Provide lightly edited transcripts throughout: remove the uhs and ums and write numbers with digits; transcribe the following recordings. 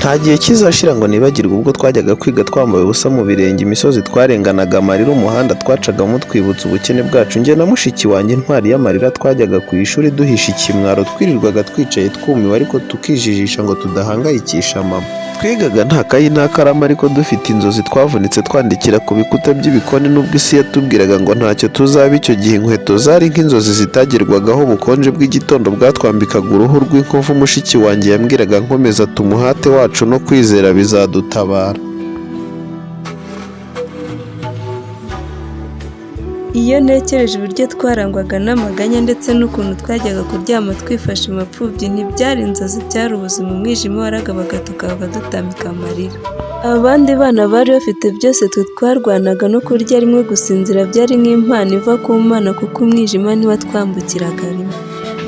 Nta gihe kizashira ngo nibagirwe ubwo twajyaga kwiga twambaye ubusa mu birenge, imisozi twarenganaga amarira, umuhanda twacagamo twibutsa ubukene bwacu. Njye na mushiki wanjye intwari y'amarira twajyaga ku ishuri duhisha ikimwaro, twirirwaga twicaye twumiwe ariko tukijijisha ngo tudahangayikisha mama. Twigaga nta kayi nta karamu ariko dufite inzozi, twavunitse twandikira ku bikuta by'ibikoni nubwo isi yatubwiraga ngo ntacyo tuzaba. Icyo gihe inkweto zari nk'inzozi zitagerwagaho, ubukonje bw'igitondo bwatwambikaga uruhu rw'inkovu. Mushiki wanjye yambwiraga nkomeza ati umuhate wacu no kwizera bizadutabara. Iyo ntekereje uburyo twarangwaga n'amaganya ndetse n'ukuntu twajyaga kuryama twifashe mapfubyi, ntibyari inzozi, byari ubuzima. Umwijima waragabaga tukava dutambika amarira. Abandi bana bari bafite byose, twe twarwanaga no kurya rimwe. Gusinzira byari nk'impano iva ku Mana kuko umwijima ntiwatwambukiraga rimwe.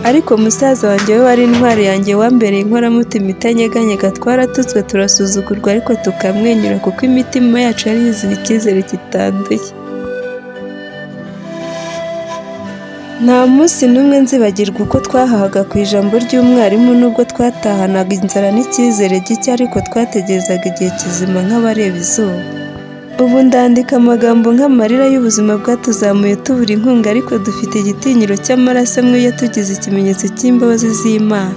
Ariko musaza wanjye we wari intwari yanjye, wambereye inkoramutima itanyeganyega. Twaratutswe turasuzugurwa ariko tukamwenyura kuko imitima yacu yari yuzuye icyizere kitanduye. Nta munsi n'umwe nzibagirwa uko twahahaga ku ijambo ry'umwarimu, nubwo twatahanaga inzara n'icyizere gike ariko twategerezaga igihe kizima nk'abareba izuba. Ubu ndandika amagambo nk'amarira y'ubuzima bwatuzamuye tubura inkunga, ariko dufite igitinyiro cy'amaraso amwe yatugize ikimenyetso cy'imbabazi z'Imana.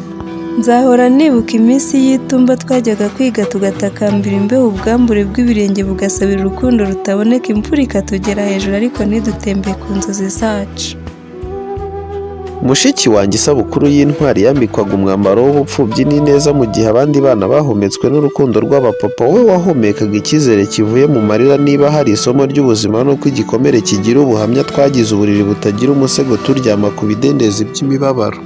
Nzahora nibuka iminsi y'itumba twajyaga kwiga tugatakambira imbeho, ubwambure bw'ibirenge bugasabira urukundo rutaboneka, imvura ikatugera hejuru ariko ntidutembe ku nzozi zacu. Mushiki wanjye isabukuru y'intwari yambikwaga umwambaro w'ubupfubyi n'ineza, mu gihe abandi bana bahumetswe n'urukundo rw'abapapa, we wahumekaga icyizere kivuye mu marira. Niba hari isomo ry'ubuzima nuko igikomere kigira ubuhamya. Twagize uburiri butagira umusego turyama ku bidendezi by'imibabaro.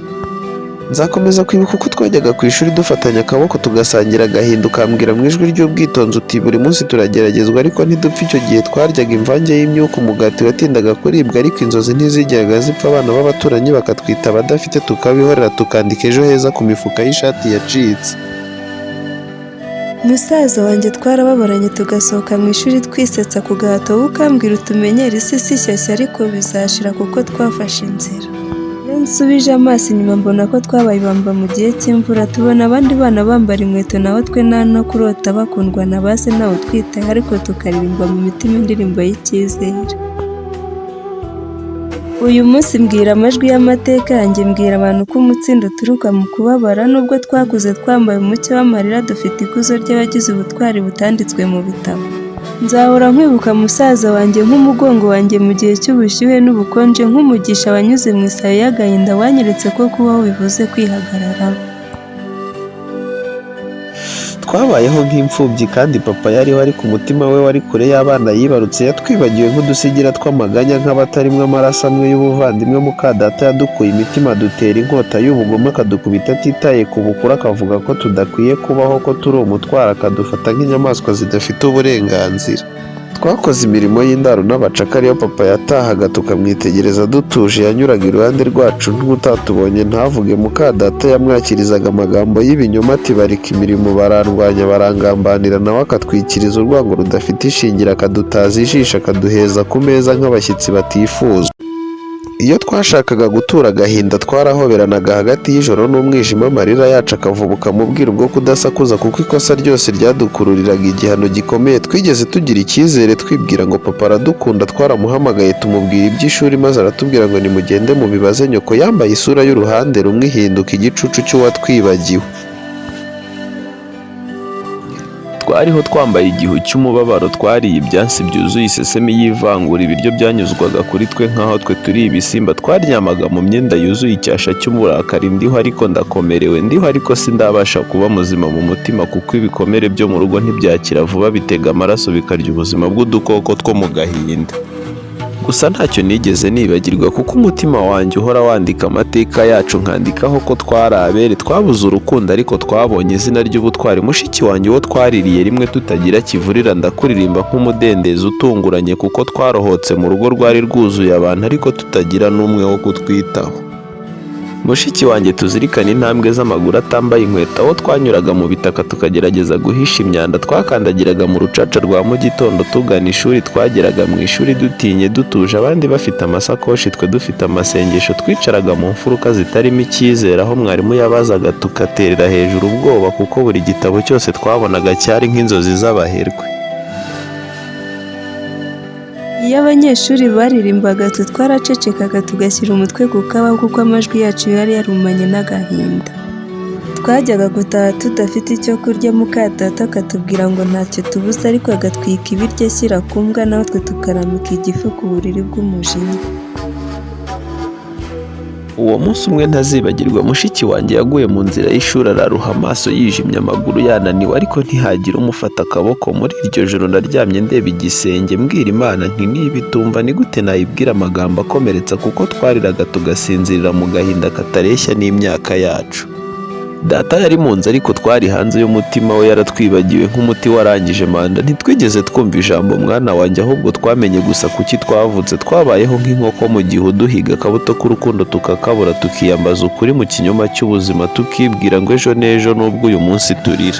Nzakomeza kwibuka uko twajyaga ku ishuri dufatanya akaboko tugasangira agahinda, ukambwira mu ijwi ry'ubwitonzi uti buri munsi turageragezwa ariko ntidupfa. Icyo gihe twaryaga imvange y'imyuka, umugati watindaga kuribwa ariko inzozi ntizigeraga zipfa. Abana b'abaturanyi bakatwita abadafite tukabihorera, tukandika ejo heza ku mifuka y'ishati yacitse. Musaza wanjye twarababaranye tugasohoka mu ishuri twisetsa ku gahato, wowe ukambwira utumenyere isi si shyashya ariko bizashira kuko twafashe inzira. Iyo nsubije amaso inyuma mbona ko twabaye ibamba mu gihe cy'imvura, tubona abandi bana bambara inkweto naho twe nta no kurota, bakundwa na base ntawe twitaye ariko tukaririmba mu mitima indirimbo y'icyizere. Uyu munsi mbwira amajwi y'amateka yanjye, mbwira abantu ko umutsindo uturuka mu kubabara. Nubwo twakuze twambaye umucyo w'amarira, dufite ikuzo ry'abagize ubutwari butanditswe mu bitabo. Nzahora nkwibuka musaza wanjye nk'umugongo wanjye mu gihe cy'ubushyuhe n'ubukonje, nk'umugisha wanyuze mu isayo y'agahinda, wanyeretse ko kubaho bivuze kwihagararaho. Twabayeho nk'imfubyi kandi papa yariho ariko umutima we wari kure y'abana yibarutse. Yatwibagiwe nk'udusigira tw'amaganya, nk'abatarimwe amaraso amwe y'ubuvandimwe. Mukadata yadukuye imitima dutera inkota y'ubugome, akadukubita atitaye ku bukuru, akavuga ko tudakwiye kubaho, ko turi umutwaro, akadufata nk'inyamaswa zidafite uburenganzira. Twakoze imirimo y'indaro n'abacakara. Iyo papa yatahaga tukamwitegereza dutuje, yanyuraga iruhande rwacu nk'utatubonye ntavuge. Mukadata yamwakirizaga amagambo y'ibinyoma ati barika imirimo, barandwanya, barangambanira, nawe akatwikiriza urwango rudafite ishingiro, akadutaza ijisho, akaduheza ku meza nk'abashyitsi batifuzwa. Iyo twashakaga gutura agahinda twarahoberanaga hagati y'ijoro n'umwijima, amarira yacu akavubuka mu bwiru bwo kudasakuza kuko ikosa ryose ryadukururiraga igihano gikomeye. Twigeze tugira icyizere twibwira ngo papa aradukunda. Twaramuhamagaye tumubwira iby'ishuri maze aratubwira ngo nimugende mubibaze nyoko. Yambaye isura y'uruhande rumwe ihinduka igicucu cy'uwatwibagiwe. Twariho twambaye igihu cy'umubabaro, twariye ibyansi byuzuye isesemi y'ivangura. Ibiryo byanyuzwaga kuri twe nk'aho twe turi ibisimba. Twaryamaga mu myenda yuzuye icyasha cy'umurakari. Ndiho ariko ndakomerewe, ndiho ariko sindabasha kuba muzima mu mutima kuko ibikomere byo mu rugo ntibyakira vuba, bitega amaraso bikarya ubuzima bw'udukoko two mu gahinda. Gusa ntacyo nigeze nibagirwa kuko umutima wanjye uhora wandika amateka yacu, nkandikaho ko twari abere, twabuze urukundo ariko twabonye izina ry'ubutwari. Mushiki wanjye wo twaririye rimwe tutagira kivurira, ndakuririmba nk'umudendezo utunguranye kuko twarohotse mu rugo rwari rwuzuye abantu ariko tutagira n'umwe wo kutwitaho. mushiki wanjye tuzirikana intambwe z'amaguru atambaye inkweto, aho twanyuraga mu bitaka tukagerageza guhisha imyanda, twakandagiraga mu rucaca rwa mu gitondo tugana ishuri, twageraga mu ishuri dutinye dutuje, abandi bafite amasakoshi, twe dufite amasengesho, twicaraga mu mfuruka zitarimo icyizere, aho mwarimu yabazaga tugaterera hejuru ubwoba kuko buri gitabo cyose twabonaga cyari nk'inzozi z'abaherwe. Iyo abanyeshuri baririmbaga twe twaracecekaga tugashyira umutwe ku kaba kuko amajwi yacu yari yarumanye n'agahinda. Twajyaga gutaha tudafite icyo kurya, muka data akatubwira ngo ntacyo tubuze, ariko agatwika ibiryo ashyira ku mbwa, naho twe tukaramika igifu ku buriri bw'umujinya. Uwo munsi umwe ntazibagirwa, mushiki wanjye yaguye mu nzira y'ishuri araruha, amaso yijimye, amaguru yananiwe, ariko ntihagire umufata akaboko. Muri iryo joro ndaryamye ndeba igisenge, mbwira Imana nti niba itumva ni gute nayibwira amagambo akomeretsa, kuko twariraga tugasinzirira mu gahinda katareshya n'imyaka yacu. Data yari mu nzu ariko twari hanze y'umutima we, yaratwibagiwe nk'umuti warangije manda. Ntitwigeze twumva ijambo mwana wanjye, ahubwo twamenye gusa kuki twavutse. Twabayeho nk'inkoko mu gihu, duhiga akabuto k'urukundo tukakabura, tukiyambaza ukuri mu kinyoma cy'ubuzima, tukibwira ngo ejo n'ejo nubwo uyu munsi turira.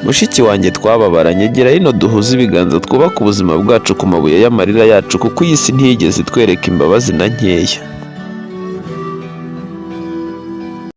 Mushiki wanjye twababaranye, gera hino duhuze ibiganza twubaka ubuzima bwacu ku mabuye y'amarira yacu, kuko iyi si ntiyigeze itwereka imbabazi na nkeya.